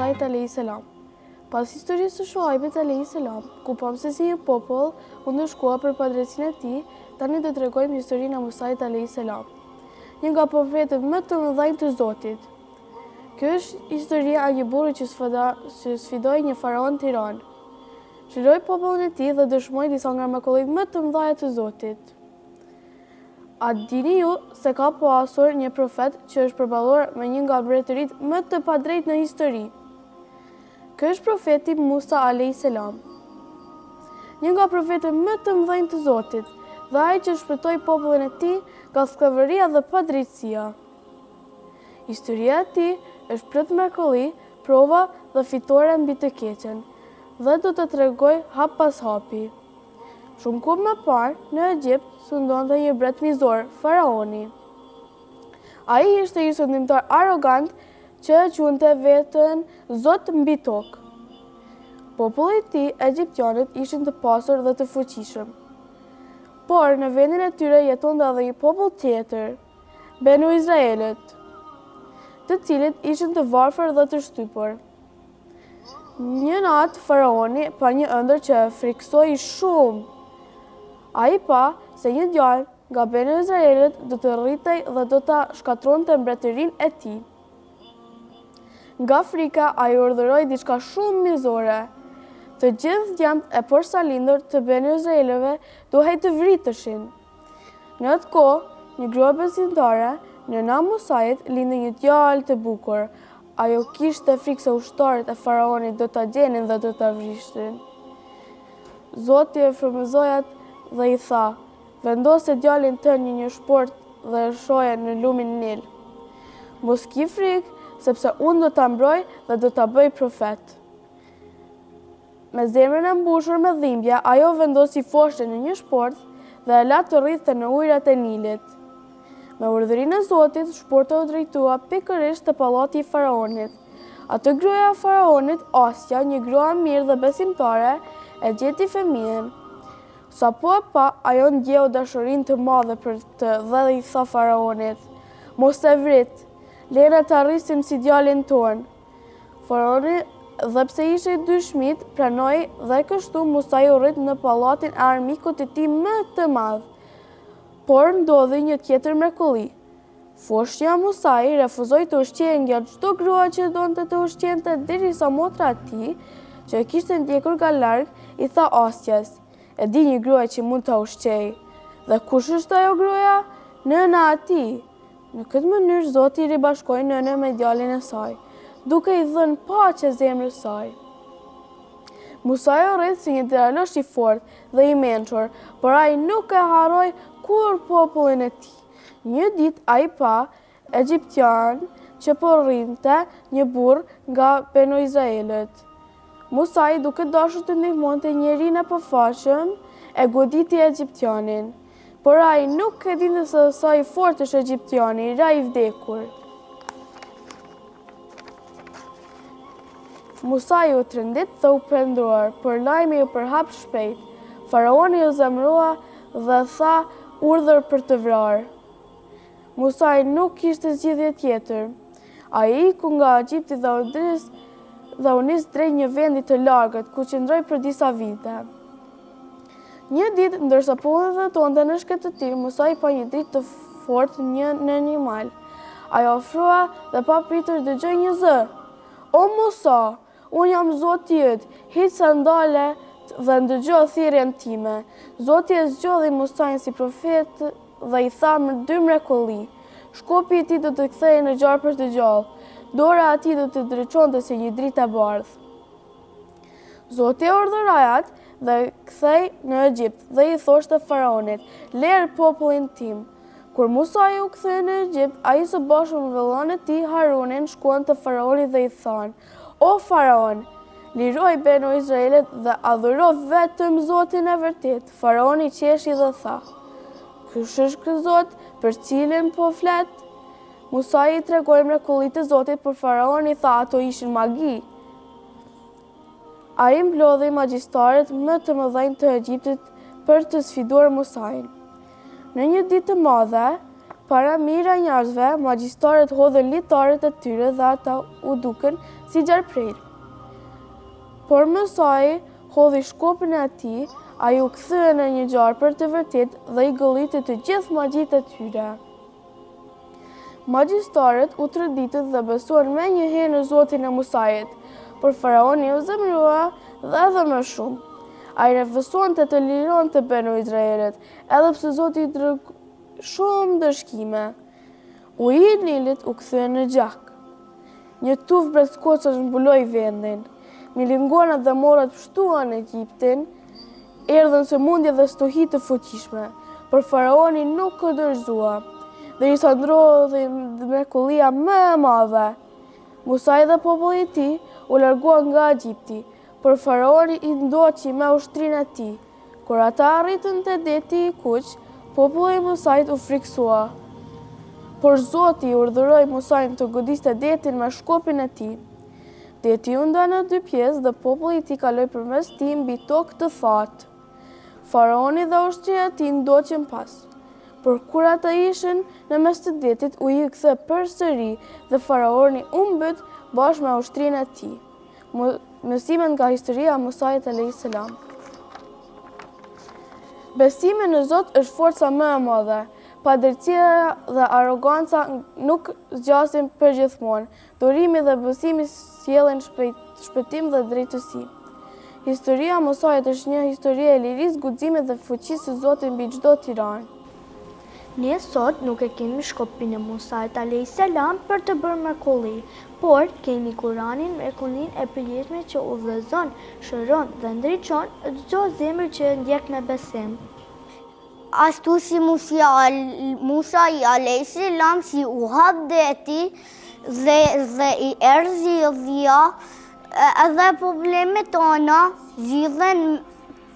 Musait a.s. Pas historisë së Shuaibit a.s., ku pam se si një popull u ndëshkua për padrejtësinë e tij, tani do t'tregojmë historinë e Musait a.s., një nga profetët më të mëdhenj të Zotit. Kjo është historia e një burri që sfidoi një faraon tiran. Çliroi popullin e tij dhe dëshmoi disa nga mrekullitë më të mëdha të Zotit. A dini ju se ka pasur një profet që është përballuar me një nga mbretëritë më të padrejtë në histori? Ky është profeti Musa a.s., një nga profetët më të mëdhenj të Zotit, dhe ai që shpëtoi popullin e tij nga sklavëria dhe padrejtësia. Historia e tij është plot mrekulli, prova dhe fitore mbi të keqen, dhe do të tregoj hap pas hapi. Shumë kohë më parë, në Egjipt sundonte një bret mizor, faraoni. Ai ishte një sundimtar arrogant që quante veten Zot mbi tokë. Populli i tij, egjiptianët, ishin të pasur dhe të fuqishëm. Por në vendin e tyre jetonte edhe një popull tjetër, Benu Izraelët, të cilët ishin të varfër dhe të shtypur. Një natë faraoni pa një ëndër që e friksoi shumë. Ai pa se një djalë nga Benu Izraelët do të rritej dhe do ta shkatronte mbretërinë e tij. Nga frika ai urdhëroi diçka shumë mizore. Të gjithë djemtë e porsalindur të Benu Izraelëve duhej të vriteshin. Në atë kohë, një grua besimtare, nëna Musait, lindi një djalë të bukur. Ajo kishte frikë se ushtarët e faraonit do ta gjenin dhe do ta vrishnin. Zoti e frymëzoi atë dhe i tha: "Vendose djalin tënd në një shport dhe e shoje në lumin Nil. Mos ki frikë, sepse unë do ta mbroj dhe do ta bëj profet." Me zemrën e mbushur me dhimbje, ajo vendosi foshën në një shport dhe e la të rrithte në ujërat e Nilit. Me urdhërinë e Zotit, shporta u drejtua pikërisht te pallati i faraonit. Atë gruaja e faraonit, Asja, një grua e mirë dhe besimtare, e gjeti fëmijën. Sapo e pa, ajo ndjeu dashurinë të madhe për të dhe i tha faraonit: "Mos e vrit, lena të arrisim si djalin ton." Faraoni, dhe pse ishte i dyshmit, pranoi dhe kështu Musa u rrit në pallatin e armikut të tij më të madh. Por ndodhi një tjetër mrekulli. Foshja Musai refuzoi të ushqehej nga çdo grua që donte të ushqente, derisa motra e tij, që e kishte ndjekur nga larg, i tha Asjes: "E di një grua që mund ta ushqej." "Dhe kush është ajo gruaja?" "Nëna e tij." Në këtë mënyrë Zoti i ribashkoi nënën me djalin e saj, duke i dhënë paqe zemrës saj. Musa u rrit si një djalosh i fortë dhe i mençur, por ai nuk e harroi kur popullin e tij. Një ditë ai pa egjiptian që po rrinte një burr nga Benu Izraelët. Musa, duke dashur të ndihmonte njerinë e pafashëm, e goditi egjiptianin. Por ai nuk e dinte se sa i fortë është egjiptiani, ra i vdekur. Musa u trëndit dhe u pendruar, por lajmi u përhap shpejt. Faraoni u zemrua dhe tha urdhër për të vrarë. Musa nuk kishte zgjidhje tjetër. Ai iku nga Egjipti dhe u nis drejt një vendi të largët, ku qëndroi për disa vite. Një ditë, ndërsa po udhëtonte në shkët të tij, Musa pa një dritë të fortë në një mal. Ai ofrua dhe pa pritur dëgjoi një zë: "O Musa, unë jam Zoti yt, hiq sandalet dhe ndëgjo thirrjen time." Zoti e zgjodhi Musain si profet dhe i tha me dy mrekulli: shkopi i tij do të kthehej në gjarë për të gjallë, dora e tij do të dreqonte si një dritë e bardhë. Zoti e urdhëroi atë dhe kthej në Egjipt dhe i thoshte faraonit: "Ler popullin tim." Kur Musa u kthye në Egjipt, ai së bashku me vëllain e tij Harunin shkuan te faraoni dhe i thanë: "O faraon, liroj Benu Izraelit dhe adhuro vetëm Zotin e vërtet." Faraoni qeshi dhe tha: "Kush është ky Zot për cilin po flet?" Musa i tregoi mrekullitë e Zotit, por faraoni tha ato ishin magji. Ai mblodhi magjistarët më të mëdhenj të Egjiptit për të sfiduar Musain. Në një ditë të madhe, Para mira njerëzve, magjistarët hodhën litarët e tyre dhe ata u duken si gjarprer. Por Musai hodhi shkopin e ati, ai u kthye në një gjarpër të vërtet dhe i gëlliti të gjithë magjitë e tyre. Magjistarët u tërditë dhe besuan me njëherë në Zotin e Musait, por faraoni u zemrua dhe edhe më shumë. Ai refuzonte të lironte banu Izraelit, edhe pse Zoti i dërgoi shumë dëshkime. Uji i Nilit u kthye në gjak. Një tuf breskoçash mbuloi vendin. Milingonat dhe morrat pshtuan Egjiptin, erdhën sëmundje dhe stuhi të fuqishme, por faraoni nuk u dorëzua. Dhe i sa ndrodhi mrekullia më e madhe. Musai dhe populli i tij u larguan nga Egjipti, por faraoni i ndoqi me ushtrinë e tij. Kur ata arritën te deti i kuq, populli i Musait u friksua. Por Zoti urdhëroi Musain të godiste detin me shkopin e tij. Deti u nda në dy pjesë dhe populli i tij kaloi përmes tij mbi tokë të thatë. Faraoni dhe ushtria e tij ndoqën pas. Por kur ata ishin në mes të detit, uji u kthe përsëri dhe faraoni u mbyt bashkë me ushtrinë e tij. Mësimet nga historia e Musait a.s. Besimi në Zot është forca më e madhe. Padrejtia dhe arroganca nuk zgjasin përgjithmonë. Durimi dhe besimi sjellin shpëtim dhe drejtësi. Historia e Musait është një histori e lirisë, guximit dhe fuqisë së Zotit mbi çdo tiran. Ne sot nuk e kemi shkopin e Musait a.s. për të bërë mrekulli, por kemi Kuranin, mrekullinë e përjetshme që udhëzon, shëron dhe ndriçon çdo zemër që e ndjek me besim. Ashtu si Musa a.s. si u hap deti dhe i erdhi zgjidhja, edhe problemet tona zgjidhen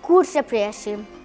kur se presim.